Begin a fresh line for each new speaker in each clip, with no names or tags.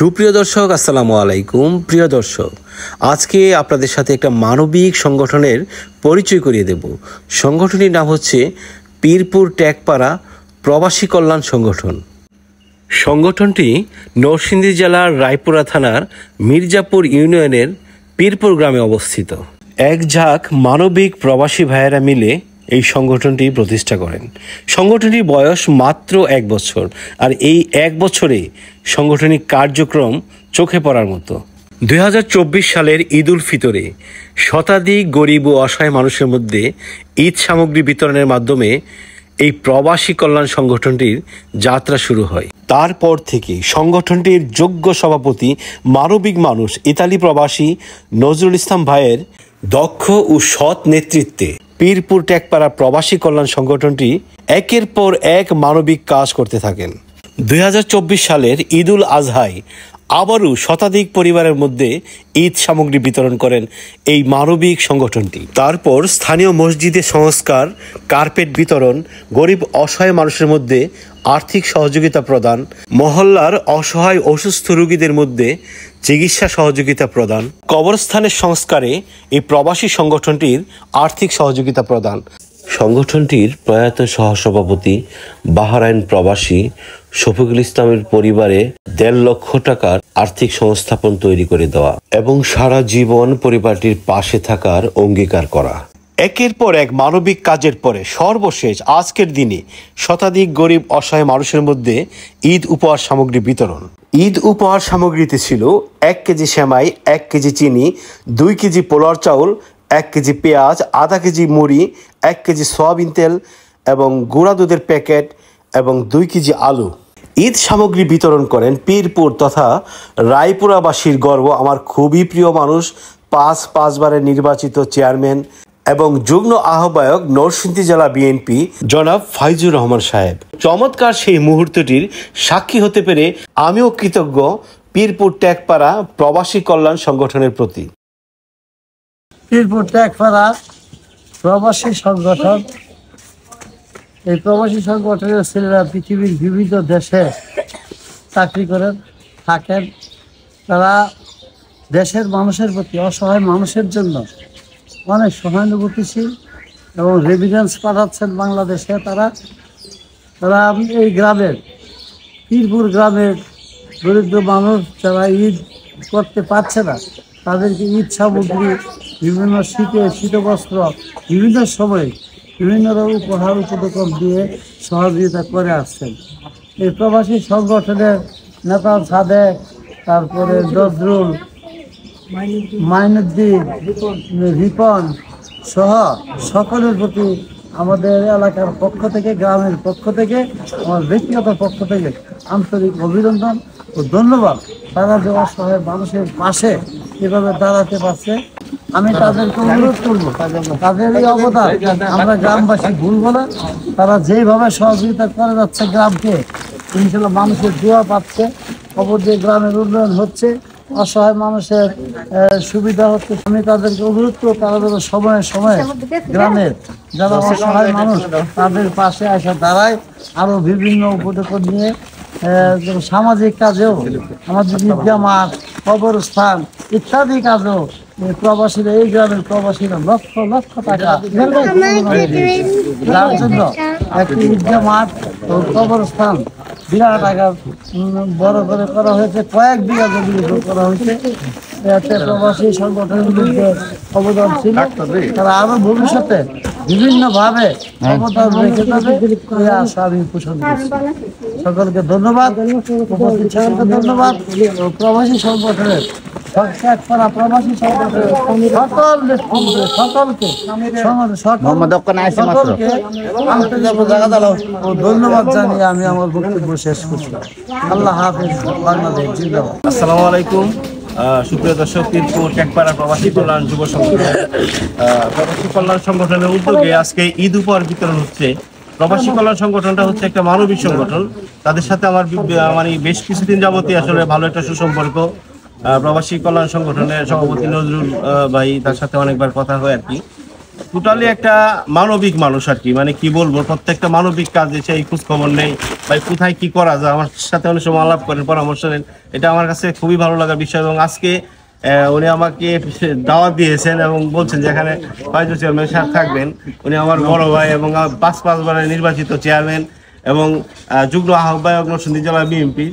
সুপ্রিয় দর্শক, আসসালামু আলাইকুম। প্রিয় দর্শক, আজকে আপনাদের সাথে একটা মানবিক সংগঠনের পরিচয় করিয়ে দেব। সংগঠনটির নাম হচ্ছে পীরপুর ট্যাগপাড়া প্রবাসী কল্যাণ সংগঠন। সংগঠনটি নরসিংদী জেলার রায়পুরা থানার মির্জাপুর ইউনিয়নের পীরপুর গ্রামে অবস্থিত। এক ঝাঁক মানবিক প্রবাসী ভাইয়েরা মিলে এই সংগঠনটি প্রতিষ্ঠা করেন। সংগঠনটির বয়স মাত্র 1 বছর, আর এই 1 বছরে সংগঠনিক কার্যক্রম চোখে পড়ার মতো। 2024 সালের ঈদ উল ফিতরে শতাধিক গরিব ও অসহায় মানুষের মধ্যে ঈদ সামগ্রী বিতরণের মাধ্যমে এই প্রবাসী কল্যাণ সংগঠনটির যাত্রা শুরু হয়। তারপর থেকে সংগঠনটির যোগ্য সভাপতি মানবিক মানুষ ইতালি প্রবাসী নজরুল ইসলাম ভাইয়ের দক্ষ ও সৎ নেতৃত্বে পীরপুর ট্যাগপাড়া প্রবাসী কল্যাণ সংগঠনটি একের পর এক মানবিক কাজ করতে থাকেন। 2024 সালের ঈদ উল আজহায় আবারও শতাধিক পরিবারের মধ্যে ঈদ সামগ্রী বিতরণ করেন এই মানবিক সংগঠনটি। তারপর স্থানীয় মসজিদে সংস্কার, কার্পেট বিতরণ, গরিব অসহায় মানুষের মধ্যে আর্থিক সহযোগিতা প্রদান, মহল্লার অসহায় অসুস্থ রোগীদের মধ্যে চিকিৎসা সহযোগিতা প্রদান, কবরস্থানের সংস্কারে এই প্রবাসী সংগঠনটির আর্থিক সহযোগিতা প্রদান। সংগঠনটির প্রয়াত সহসভাপতি বাহরাইন প্রবাসী শফিকুল ইসলামের পরিবারে 1.5 লক্ষ টাকার আর্থিক সংস্থাপন তৈরি করে দেওয়া এবং সারা জীবন পরিবারটির পাশে থাকার অঙ্গীকার করা। একের পর এক মানবিক কাজের পরে সর্বশেষ আজকের দিনে শতাধিক গরিব অসহায় মানুষের মধ্যে ঈদ উপহার সামগ্রী বিতরণ। ঈদ উপহার সামগ্রীতে ছিল 1 কেজি সেমাই, 1 কেজি চিনি, 2 কেজি পোলার চাউল, 1 কেজি পেঁয়াজ, আধা কেজি মুড়ি, 1 কেজি সয়াবিন তেল এবং গুঁড়া দুধের প্যাকেট এবং 2 কেজি আলু। ঈদ সামগ্রী বিতরণ করেন পীরপুর তথা রায়পুরাবাসীর গর্ব, আমার খুবই প্রিয় মানুষ, 5 বারের নির্বাচিত চেয়ারম্যান এবং যুগ্ম আহ্বায়ক নরসিংদী জেলা বিএনপি জনাব ফাইজুর রহমান সাহেব। চমৎকার সেই মুহূর্তটির সাক্ষী হতে পেরে আমিও কৃতজ্ঞ পীরপুর ট্যাগপাড়া প্রবাসী কল্যাণ সংগঠনের প্রতি।
পীরপুর ট্যাগপাড়া প্রবাসী সংগঠন, এই প্রবাসী সংগঠনের ছেলেরা পৃথিবীর বিভিন্ন দেশে চাকরি করেন থাকেন। তারা দেশের মানুষের প্রতি, অসহায় মানুষের জন্য অনেক সহানুভূতিশীল এবং রেভিডেন্স পাঠাচ্ছেন বাংলাদেশে। তারা এই গ্রামের, পীরপুর গ্রামের দরিদ্র মানুষ যারা ঈদ করতে পারছে না, তাদেরকে ঈদ সামগ্রী, বিভিন্ন শীতবস্ত্র বিভিন্ন সময়ে বিভিন্ন উপহার উপঢৌকন দিয়ে সহযোগিতা করে আসছেন। এই প্রবাসী সংগঠনের নেতা সাদেক, তারপরে নজরুল, মাইনুদ্দিন, রিপন সহ সকলের প্রতি আমাদের এলাকার পক্ষ থেকে, গ্রামের পক্ষ থেকে, আমার ব্যক্তিগত পক্ষ থেকে আন্তরিক অভিনন্দন ও ধন্যবাদ। তারা যে অসহায় মানুষের পাশে এভাবে দাঁড়াতে পারছে, আমি তাদেরকে অনুরোধ করব, তাদের এই অবদান আমরা গ্রামবাসী ভুলবো না। তারা যেইভাবে সহযোগিতা করে যাচ্ছে গ্রামকে, ইনশাল্লাহ মানুষের দোয়া পাচ্ছে, খবর দিয়ে গ্রামের উন্নয়ন হচ্ছে, অসহায় মানুষের সুবিধা হচ্ছে। আমি তাদেরকে অনুরোধ করব, তারা যেন সময়ে সময়ে গ্রামের যারা অসহায় মানুষ তাদের পাশে আসা দাঁড়ায়। আরও বিভিন্ন উপঢৌকন নিয়ে সামাজিক কাজেও, আমাদের ঈদগাহ মাঠ, কবরস্থান ইত্যাদি কাজেও প্রবাসীরা, এই গ্রামের প্রবাসীরা লক্ষ লক্ষ টাকা যার জন্য একটি ঈদগাহ মাঠ ও কবরস্থান বিরাট আকার বড় করে করা হয়েছে, কয়েক বিঘা জমি করা হয়েছে। এতে প্রবাসী সংগঠনগুলিতে অবদান ছিল, তারা আরো ভবিষ্যতে বিভিন্নভাবে অবদান রেখে যাবে এই আশা আমি পোষণ করছি। সকলকে ধন্যবাদ, উপস্থিত সকলকে ধন্যবাদ। প্রবাসী সংগঠনের প্রবাসী সংগঠনের সকলকে ধন্যবাদ জানিয়ে আমি আমার বক্তব্য শেষ করছি। আল্লাহ হাফেজ, বাংলাদেশ জিন্দাবাদ।
আসসালামু আলাইকুম। সুপ্রিয় দর্শক, পীরপুর ট্যাগপাড়া প্রবাসী কল্যাণ যুব সংগঠন, প্রবাসী কল্যাণ সংগঠনের উদ্যোগে আজকে ঈদ উপহার বিতরণ হচ্ছে। প্রবাসী কল্যাণ সংগঠনটা হচ্ছে একটা মানবিক সংগঠন। তাদের সাথে আমার মানে বেশ কিছুদিন যাবতীয় আসলে ভালো একটা সুসম্পর্ক। প্রবাসী কল্যাণ সংগঠনের সভাপতি নজরুল ভাই, তার সাথে অনেকবার কথা হয় আর কি। টোটালি একটা মানবিক মানুষ আর কি, মানে কি বলবো, প্রত্যেকটা মানবিক কাজে সেই খোঁজ খবর নেই ভাই কোথায় কি করা যায়, আমার সাথে অনেক সময় আলাপ করেন, পরামর্শ নেন। এটা আমার কাছে খুবই ভালো লাগার বিষয়। এবং আজকে উনি আমাকে দাওয়াত দিয়েছেন এবং বলছেন যে এখানে ভাইস চেয়ারম্যান সাহেব থাকবেন। উনি আমার বড় ভাই এবং 5 বারের নির্বাচিত চেয়ারম্যান এবং যুগ্ম আহ্বায়ক নরসিংদী জেলা বিএনপি।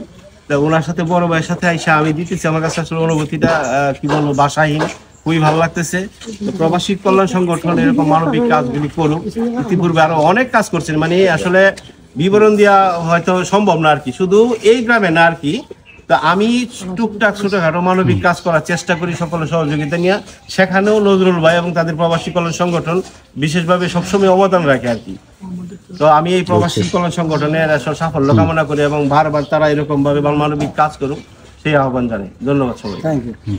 তো ওনার সাথে বড় ভাইয়ের সাথে আইসা আমি দিতেছি, আমার কাছে আসলে অনুভূতিটা কি বলবো, ভাষাহীন। খুবই ভালো লাগতেছে। তো প্রবাসী কল্যাণ সংগঠন এরকম মানবিক কাজগুলি করুক। ইতিপূর্বে আরো অনেক কাজ করছেন, মানে আসলে বিবরণ দেওয়া হয়তো সম্ভব না আর কি, শুধু এই গ্রামে না আর কি। তা আমি টুকটাক ছোটখাটো মানবিক কাজ করার চেষ্টা করি সকলের সহযোগিতা নিয়ে। সেখানেও নজরুল ভাই এবং তাদের প্রবাসী কল্যাণ সংগঠন বিশেষভাবে সবসময় অবদান রাখে আর কি। তো আমি এই প্রবাসী কল্যাণ সংগঠনের সাফল্য কামনা করি এবং বারবার তারা এরকম ভাবে মানবিক কাজ করুক সেই আহ্বান জানাই। ধন্যবাদ সবাই।
Thank you.